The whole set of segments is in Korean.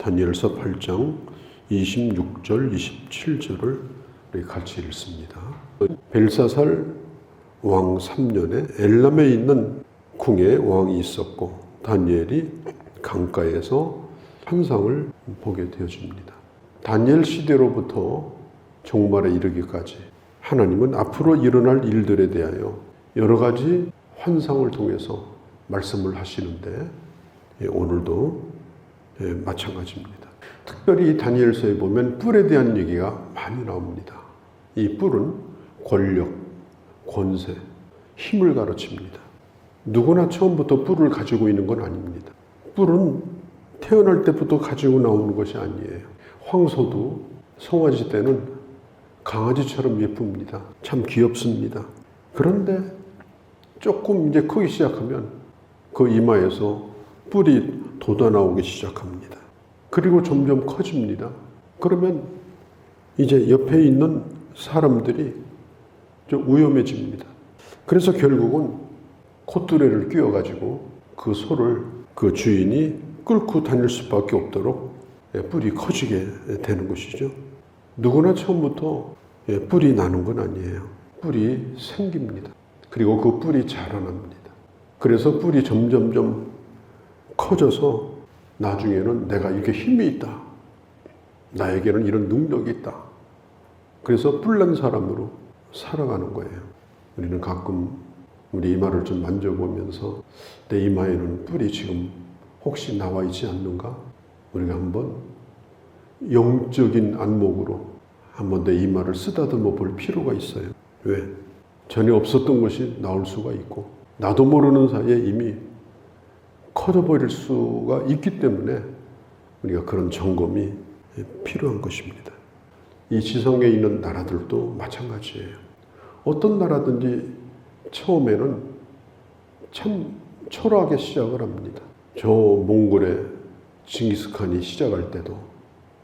다니엘서 8장 26절, 27절을 같이 읽습니다. 벨사살 왕 3년에 엘람에 있는 궁에 왕이 있었고 다니엘이 강가에서 환상을 보게 되어집니다. 다니엘 시대로부터 종말에 이르기까지 하나님은 앞으로 일어날 일들에 대하여 여러 가지 환상을 통해서 말씀을 하시는데 오늘도 마찬가지입니다. 특별히 다니엘서에 보면 뿔에 대한 얘기가 많이 나옵니다. 이 뿔은 권력, 권세, 힘을 가르칩니다. 누구나 처음부터 뿔을 가지고 있는 건 아닙니다. 뿔은 태어날 때부터 가지고 나오는 것이 아니에요. 황소도 송아지 때는 강아지처럼 예쁩니다. 참 귀엽습니다. 그런데 조금 이제 크기 시작하면 그 이마에서 뿔이 돋아나오기 시작합니다. 그리고 점점 커집니다. 그러면 이제 옆에 있는 사람들이 좀 위험해집니다. 그래서 결국은 콧뚜레를 끼워가지고 그 소를 그 주인이 끌고 다닐 수밖에 없도록 뿔이 커지게 되는 것이죠. 누구나 처음부터 뿔이 나는 건 아니에요. 뿔이 생깁니다. 그리고 그 뿔이 자라납니다. 그래서 뿔이 점점점 커져서 나중에는 내가 이렇게 힘이 있다. 나에게는 이런 능력이 있다. 그래서 뿔난 사람으로 살아가는 거예요. 우리는 가끔 우리 이마를 좀 만져보면서 내 이마에는 뿔이 지금 혹시 나와 있지 않는가? 우리가 한번 영적인 안목으로 한번 내 이마를 쓰다듬어 볼 필요가 있어요. 왜? 전에 없었던 것이 나올 수가 있고 나도 모르는 사이에 이미 커져버릴 수가 있기 때문에 우리가 그런 점검이 필요한 것입니다. 이 지성에 있는 나라들도 마찬가지예요. 어떤 나라든지 처음에는 참 초라하게 시작을 합니다. 저 몽골의 징기스칸이 시작할 때도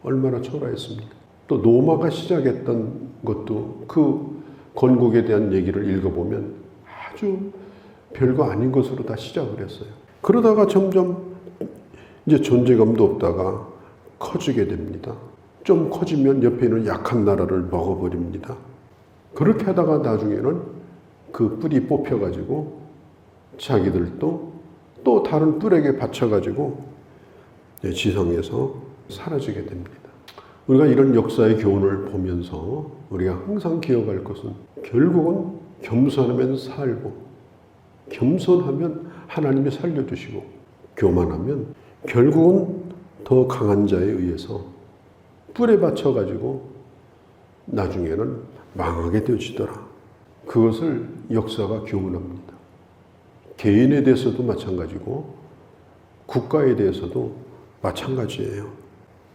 얼마나 초라했습니까? 또 로마가 시작했던 것도 그 건국에 대한 얘기를 읽어보면 아주 별거 아닌 것으로 다 시작을 했어요. 그러다가 점점 이제 존재감도 없다가 커지게 됩니다. 좀 커지면 옆에 있는 약한 나라를 먹어버립니다. 그렇게 하다가 나중에는 그 뿔이 뽑혀가지고 자기들도 또 다른 뿔에게 받쳐가지고 지성에서 사라지게 됩니다. 우리가 이런 역사의 교훈을 보면서 우리가 항상 기억할 것은 결국은 겸손하면 살고 겸손하면 하나님이 살려주시고 교만하면 결국은 더 강한 자에 의해서 뿔에 받쳐가지고 나중에는 망하게 되어지더라. 그것을 역사가 교훈합니다. 개인에 대해서도 마찬가지고 국가에 대해서도 마찬가지예요.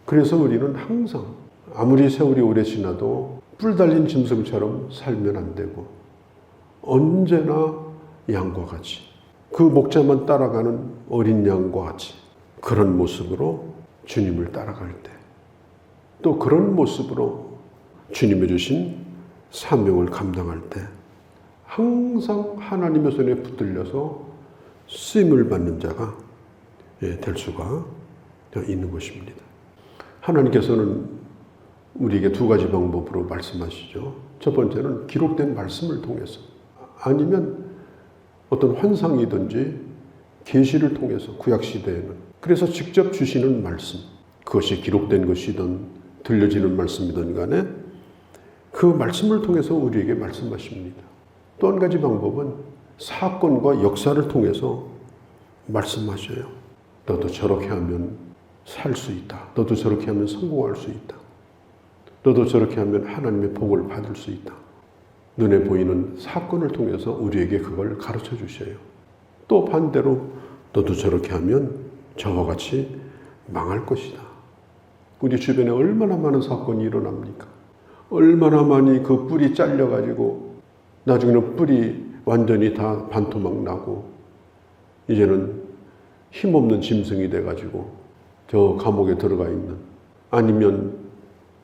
그래서 우리는 항상 아무리 세월이 오래 지나도 뿔 달린 짐승처럼 살면 안 되고 언제나 양과 같이 그 목자만 따라가는 어린 양과 같이 그런 모습으로 주님을 따라갈 때 또 그런 모습으로 주님이 주신 사명을 감당할 때 항상 하나님의 손에 붙들려서 쓰임을 받는 자가 될 수가 있는 것입니다. 하나님께서는 우리에게 두 가지 방법으로 말씀하시죠. 첫 번째는 기록된 말씀을 통해서 아니면 어떤 환상이든지 계시를 통해서 구약시대에는 그래서 직접 주시는 말씀 그것이 기록된 것이든 들려지는 말씀이든 간에 그 말씀을 통해서 우리에게 말씀하십니다. 또 한 가지 방법은 사건과 역사를 통해서 말씀하셔요. 너도 저렇게 하면 살 수 있다. 너도 저렇게 하면 성공할 수 있다. 너도 저렇게 하면 하나님의 복을 받을 수 있다. 눈에 보이는 사건을 통해서 우리에게 그걸 가르쳐 주셔요. 또 반대로 너도 저렇게 하면 저와 같이 망할 것이다. 우리 주변에 얼마나 많은 사건이 일어납니까? 얼마나 많이 그 뿔이 잘려가지고 나중에는 뿔이 완전히 다 반토막 나고 이제는 힘없는 짐승이 돼가지고 저 감옥에 들어가 있는 아니면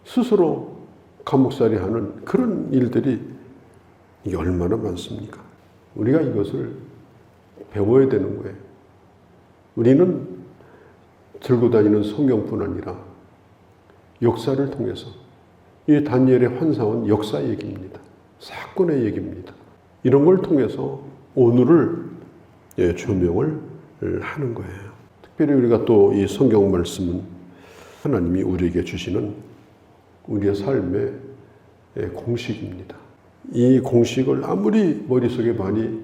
스스로 감옥살이 하는 그런 일들이 이게 얼마나 많습니까? 우리가 이것을 배워야 되는 거예요. 우리는 들고 다니는 성경뿐 아니라 역사를 통해서 이 다니엘의 환상은 역사 얘기입니다. 사건의 얘기입니다. 이런 걸 통해서 오늘을 조명을 하는 거예요. 특별히 우리가 또 이 성경 말씀은 하나님이 우리에게 주시는 우리의 삶의 공식입니다. 이 공식을 아무리 머릿속에 많이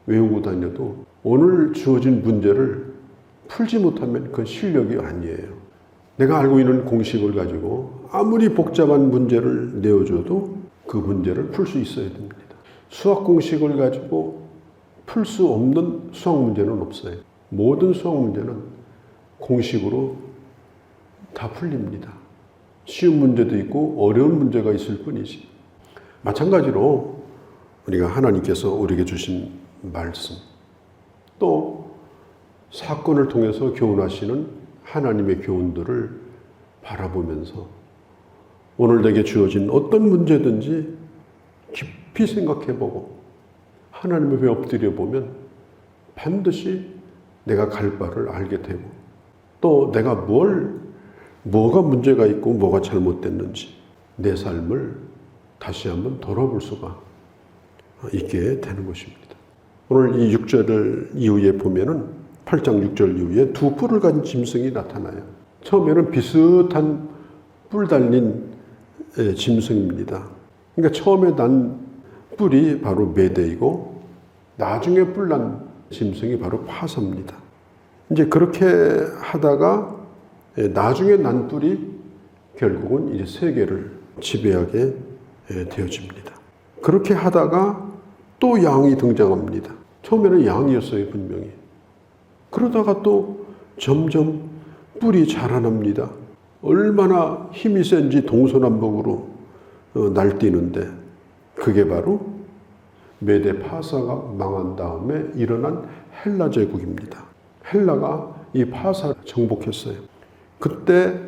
외우고 다녀도 오늘 주어진 문제를 풀지 못하면 그건 실력이 아니에요. 내가 알고 있는 공식을 가지고 아무리 복잡한 문제를 내어줘도 그 문제를 풀 수 있어야 됩니다. 수학 공식을 가지고 풀 수 없는 수학 문제는 없어요. 모든 수학 문제는 공식으로 다 풀립니다. 쉬운 문제도 있고 어려운 문제가 있을 뿐이지. 마찬가지로 우리가 하나님께서 우리에게 주신 말씀, 또 사건을 통해서 교훈하시는 하나님의 교훈들을 바라보면서 오늘 내게 주어진 어떤 문제든지 깊이 생각해보고 하나님 앞에 엎드려보면 반드시 내가 갈 바를 알게 되고, 또 내가 뭐가 문제가 있고 뭐가 잘못됐는지 내 삶을 다시 한번 돌아볼 수가 있게 되는 것입니다. 오늘 이 6절 이후에 보면은 8장 6절 이후에 두 뿔을 가진 짐승이 나타나요. 처음에는 비슷한 뿔 달린 짐승입니다. 그러니까 처음에 난 뿔이 바로 메대이고 나중에 뿔 난 짐승이 바로 파사입니다. 이제 그렇게 하다가 나중에 난 뿔이 결국은 이제 세계를 지배하게 되어집니다. 그렇게 하다가 또 양이 등장합니다. 처음에는 양이었어요, 분명히. 그러다가 또 점점 뿔이 자라납니다. 얼마나 힘이 센지 동서남북으로 날뛰는데 그게 바로 메데 파사가 망한 다음에 일어난 헬라 제국입니다. 헬라가 이 파사를 정복했어요. 그때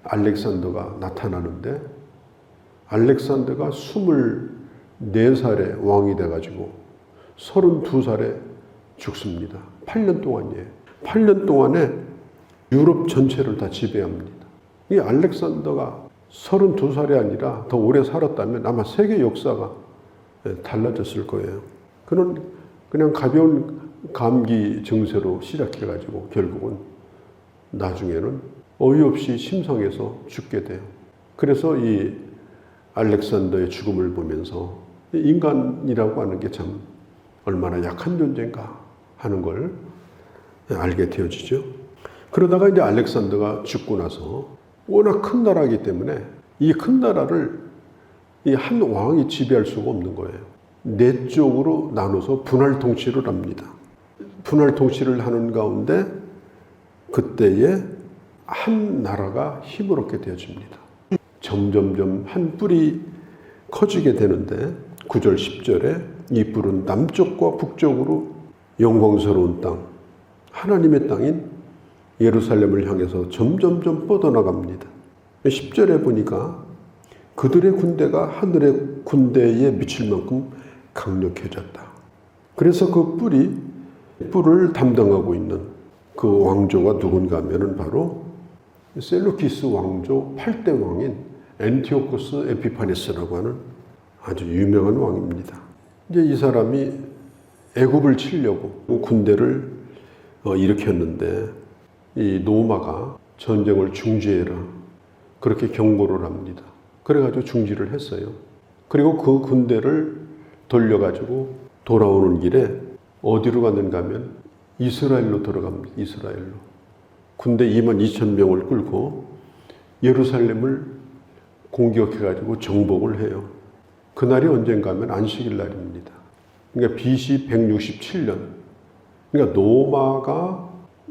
알렉산더가 나타나는데 알렉산더가 24살에 왕이 돼가지고 32살에 죽습니다. 8년 동안이에요. 8년 동안에 유럽 전체를 다 지배합니다. 이 알렉산더가 32살이 아니라 더 오래 살았다면 아마 세계 역사가 달라졌을 거예요. 그는 그냥 가벼운 감기 증세로 시작해가지고 결국은 나중에는 어이없이 심상해서 죽게 돼요. 그래서 이 알렉산더의 죽음을 보면서 인간이라고 하는 게 참 얼마나 약한 존재인가 하는 걸 알게 되어지죠. 그러다가 이제 알렉산더가 죽고 나서 워낙 큰 나라이기 때문에 이 큰 나라를 이 한 왕이 지배할 수가 없는 거예요. 네 쪽으로 나눠서 분할 통치를 합니다. 분할 통치를 하는 가운데 그때에 한 나라가 힘을 얻게 되어집니다. 점점점 한 뿔이 커지게 되는데 9절 10절에 이 뿔은 남쪽과 북쪽으로 영광스러운 땅, 하나님의 땅인 예루살렘을 향해서 점점점 뻗어나갑니다. 10절에 보니까 그들의 군대가 하늘의 군대에 미칠 만큼 강력해졌다. 그래서 그 뿔을 담당하고 있는 그 왕조가 누군가 하면은 바로 셀루키스 왕조 8대 왕인 엔티오코스 에피파네스라고 하는 아주 유명한 왕입니다. 이제 이 사람이 애굽을 치려고 군대를 일으켰는데 이 노마가 전쟁을 중지해라 그렇게 경고를 합니다. 그래가지고 중지를 했어요. 그리고 그 군대를 돌려가지고 돌아오는 길에 어디로 갔는가 하면 이스라엘로 들어갑니다. 이스라엘로. 군대 22,000명을 끌고 예루살렘을 공격해가지고 정복을 해요. 그날이 언젠가 하면 안식일 날입니다. 그러니까 BC 167년. 그러니까 노마가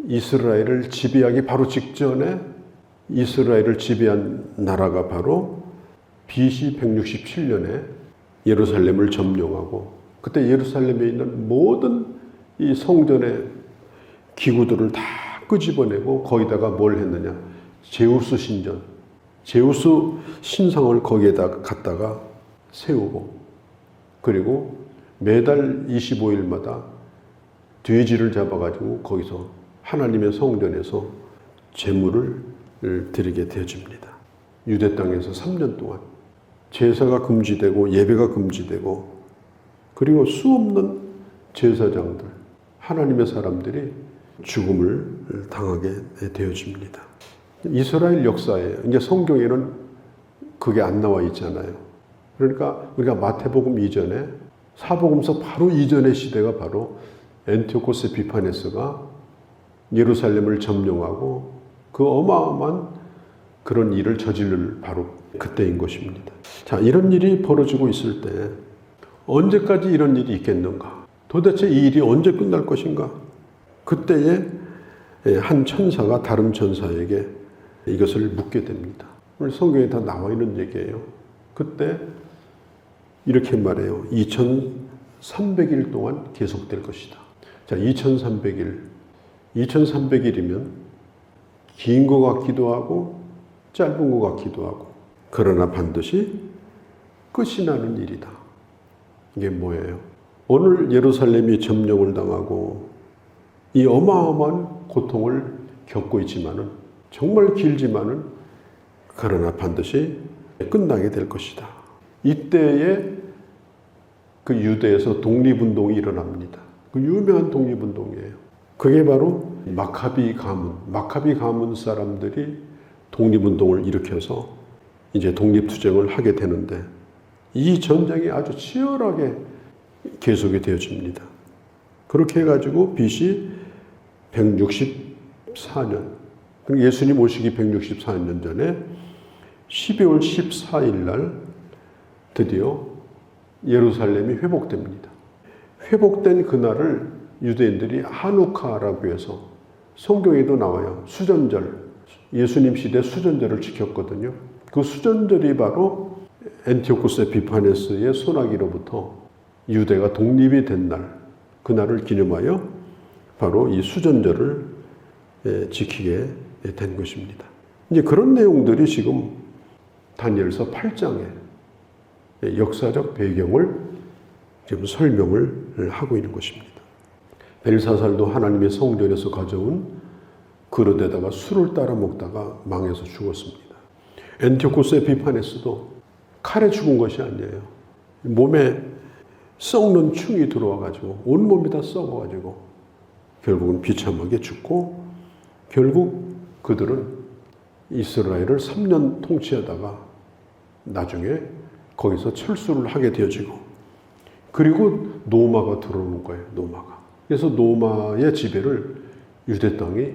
이스라엘을 지배하기 바로 직전에 이스라엘을 지배한 나라가 바로 BC 167년에 예루살렘을 점령하고 그때 예루살렘에 있는 모든 이 성전의 기구들을 다 끄집어내고 거기다가 뭘 했느냐. 제우스 신전. 제우스 신상을 거기에다 갖다가 세우고 그리고 매달 25일마다 돼지를 잡아가지고 거기서 하나님의 성전에서 제물을 드리게 되어집니다. 유대 땅에서 3년 동안 제사가 금지되고 예배가 금지되고 그리고 수없는 제사장들, 하나님의 사람들이 죽음을 당하게 되어집니다. 이스라엘 역사에 이제 성경에는 그게 안 나와 있잖아요. 그러니까 우리가 마태복음 이전에 사복음서 바로 이전의 시대가 바로 엔티오코스 에피파네스가 예루살렘을 점령하고 그 어마어마한 그런 일을 저지를 바로 그때인 것입니다. 자, 이런 일이 벌어지고 있을 때 언제까지 이런 일이 있겠는가? 도대체 이 일이 언제 끝날 것인가? 그때에 한 천사가 다른 천사에게 이것을 묻게 됩니다. 오늘 성경에 다 나와 있는 얘기예요. 그때 이렇게 말해요. 2300일 동안 계속될 것이다. 자, 2300일. 2300일이면 긴 것 같기도 하고 짧은 것 같기도 하고 그러나 반드시 끝이 나는 일이다. 이게 뭐예요? 오늘 예루살렘이 점령을 당하고 이 어마어마한 고통을 겪고 있지만은 정말 길지만은 그러나 반드시 끝나게 될 것이다. 이때에 그 유대에서 독립운동이 일어납니다. 그 유명한 독립운동이에요. 그게 바로 마카비 가문 사람들이 독립운동을 일으켜서 이제 독립투쟁을 하게 되는데 이 전쟁이 아주 치열하게 계속이 되어집니다. 그렇게 해가지고 BC 164년, 예수님 오시기 164년 전에 12월 14일 날 드디어 예루살렘이 회복됩니다. 회복된 그날을 유대인들이 하누카라고 해서 성경에도 나와요. 수전절, 예수님 시대 수전절을 지켰거든요. 그 수전절이 바로 엔티오코스 에피파네스의 소나기로부터 유대가 독립이 된 날, 그날을 기념하여 바로 이 수전절을 지키게 된 것입니다. 이제 그런 내용들이 지금 다니엘서 8장에 역사적 배경을 지금 설명을 하고 있는 것입니다. 벨사살도 하나님의 성전에서 가져온 그릇에다가 술을 따라 먹다가 망해서 죽었습니다. 엔티오코스 에피파네스도 칼에 죽은 것이 아니에요. 몸에 썩는 충이 들어와가지고 온몸이 다 썩어가지고 결국은 비참하게 죽고 결국 그들은 이스라엘을 3년 통치하다가 나중에 거기서 철수를 하게 되어지고 그리고 노마가 들어오는 거예요. 노마가. 그래서 노마의 지배를 유대 땅이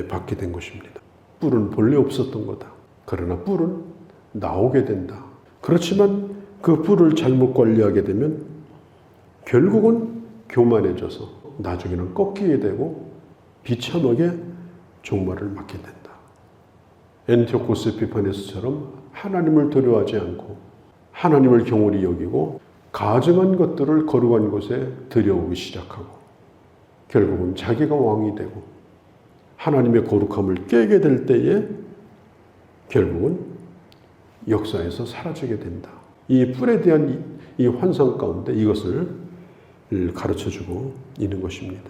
받게 된 것입니다. 뿔은 본래 없었던 거다. 그러나 뿔은 나오게 된다. 그렇지만 그 뿔을 잘못 관리하게 되면 결국은 교만해져서 나중에는 꺾이게 되고 비참하게 종말을 맞게 된다. 엔티오코스 에피파네스처럼 하나님을 두려워하지 않고 하나님을 경홀히 여기고 가증한 것들을 거룩한 곳에 들여오기 시작하고 결국은 자기가 왕이 되고 하나님의 거룩함을 깨게 될 때에 결국은 역사에서 사라지게 된다. 이 뿔에 대한 이 환상 가운데 이것을 가르쳐주고 있는 것입니다.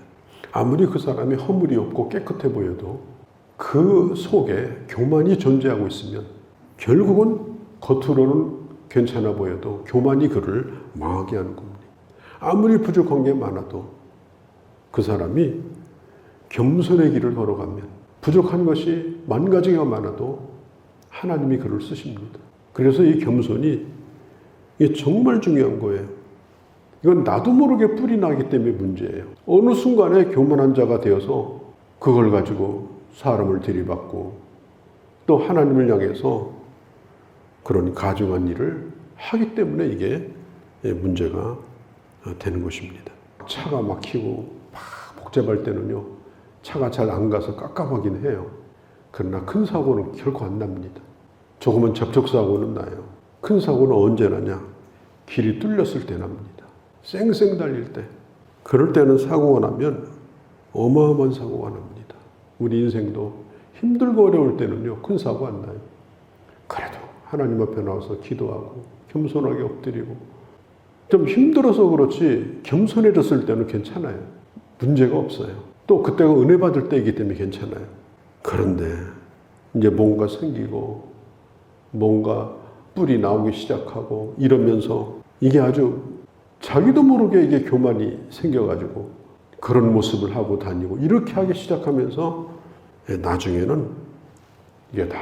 아무리 그 사람이 허물이 없고 깨끗해 보여도 그 속에 교만이 존재하고 있으면 결국은 겉으로는 괜찮아 보여도 교만이 그를 망하게 하는 겁니다. 아무리 부족한 게 많아도 그 사람이 겸손의 길을 걸어가면 부족한 것이 만 가지가 많아도 하나님이 그를 쓰십니다. 그래서 이 겸손이 이게 정말 중요한 거예요. 이건 나도 모르게 뿔이 나기 때문에 문제예요. 어느 순간에 교만한 자가 되어서 그걸 가지고 사람을 들이받고 또 하나님을 향해서 그런 가증한 일을 하기 때문에 이게 문제가 되는 것입니다. 차가 막히고 막 복잡할 때는요. 차가 잘 안 가서 깝깝하긴 해요. 그러나 큰 사고는 결코 안 납니다. 조금은 접촉사고는 나요. 큰 사고는 언제 나냐? 길이 뚫렸을 때 납니다. 쌩쌩 달릴 때. 그럴 때는 사고가 나면 어마어마한 사고가 납니다. 우리 인생도 힘들고 어려울 때는요. 큰 사고 안 나요. 그래도 하나님 앞에 나와서 기도하고 겸손하게 엎드리고 좀 힘들어서 그렇지 겸손해졌을 때는 괜찮아요. 문제가 없어요. 또 그때가 은혜 받을 때이기 때문에 괜찮아요. 그런데 이제 뭔가 생기고 뭔가 뿔이 나오기 시작하고 이러면서 이게 아주 자기도 모르게 이게 교만이 생겨가지고 그런 모습을 하고 다니고 이렇게 하기 시작하면서 나중에는 이게 다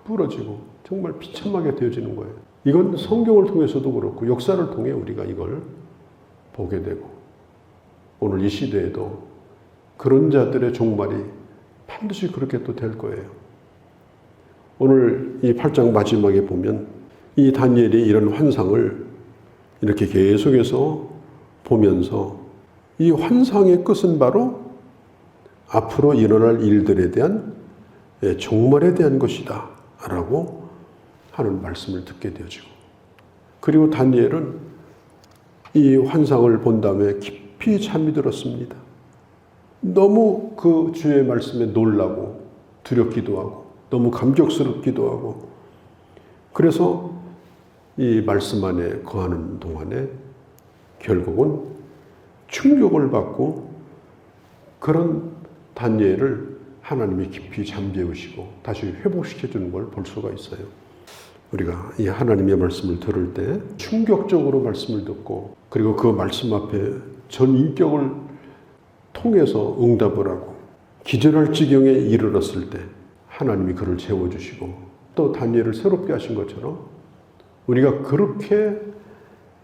부러지고 정말 비참하게 되어지는 거예요. 이건 성경을 통해서도 그렇고 역사를 통해 우리가 이걸 보게 되고 오늘 이 시대에도 그런 자들의 종말이 반드시 그렇게 또 될 거예요. 오늘 이 8장 마지막에 보면 이 다니엘이 이런 환상을 이렇게 계속해서 보면서 이 환상의 끝은 바로 앞으로 일어날 일들에 대한 종말에 대한 것이다 라고 하는 말씀을 듣게 되어지고 그리고 다니엘은 이 환상을 본 다음에 깊이 잠이 들었습니다. 너무 그 주의 말씀에 놀라고 두렵기도 하고 너무 감격스럽기도 하고 그래서 이 말씀 안에 거하는 동안에 결국은 충격을 받고 그런 다니엘을 하나님이 깊이 잠재우시고 다시 회복시켜 주는 걸 볼 수가 있어요. 우리가 이 하나님의 말씀을 들을 때 충격적으로 말씀을 듣고 그리고 그 말씀 앞에 전 인격을 통해서 응답을 하고 기절할 지경에 이르렀을 때 하나님이 그를 채워주시고 또 다니엘을 새롭게 하신 것처럼 우리가 그렇게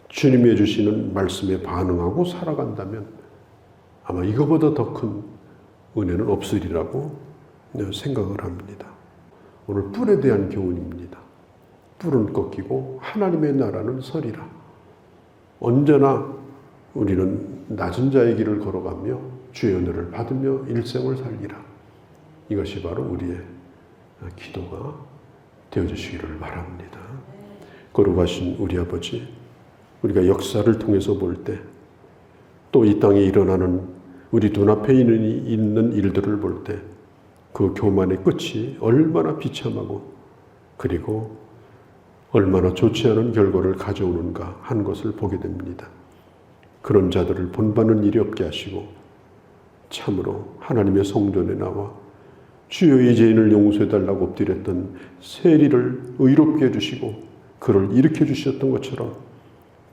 주님이 해주시는 말씀에 반응하고 살아간다면 아마 이거보다 더 큰 은혜는 없으리라고 생각을 합니다. 오늘 뿔에 대한 교훈입니다. 뿔은 꺾이고 하나님의 나라는 서리라. 언제나 우리는 낮은 자의 길을 걸어가며 주의 은혜를 받으며 일생을 살리라. 이것이 바로 우리의 기도가 되어주시기를 바랍니다. 거룩하신 우리 아버지, 우리가 역사를 통해서 볼 때 또 이 땅에 일어나는 우리 눈앞에 있는 일들을 볼 때 그 교만의 끝이 얼마나 비참하고 그리고 얼마나 좋지 않은 결과를 가져오는가 한 것을 보게 됩니다. 그런 자들을 본받는 일이 없게 하시고 참으로 하나님의 성전에 나와 주여 이 죄인을 용서해달라고 엎드렸던 세리를 의롭게 해주시고 그를 일으켜 주셨던 것처럼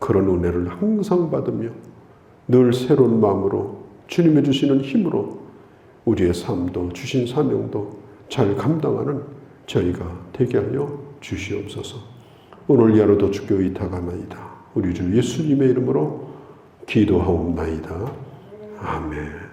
그런 은혜를 항상 받으며 늘 새로운 마음으로 주님이 주시는 힘으로 우리의 삶도 주신 사명도 잘 감당하는 저희가 되게 하여 주시옵소서. 오늘 이 하루도 주께 의탁하나이다. 우리 주 예수님의 이름으로 기도하옵나이다. 아멘.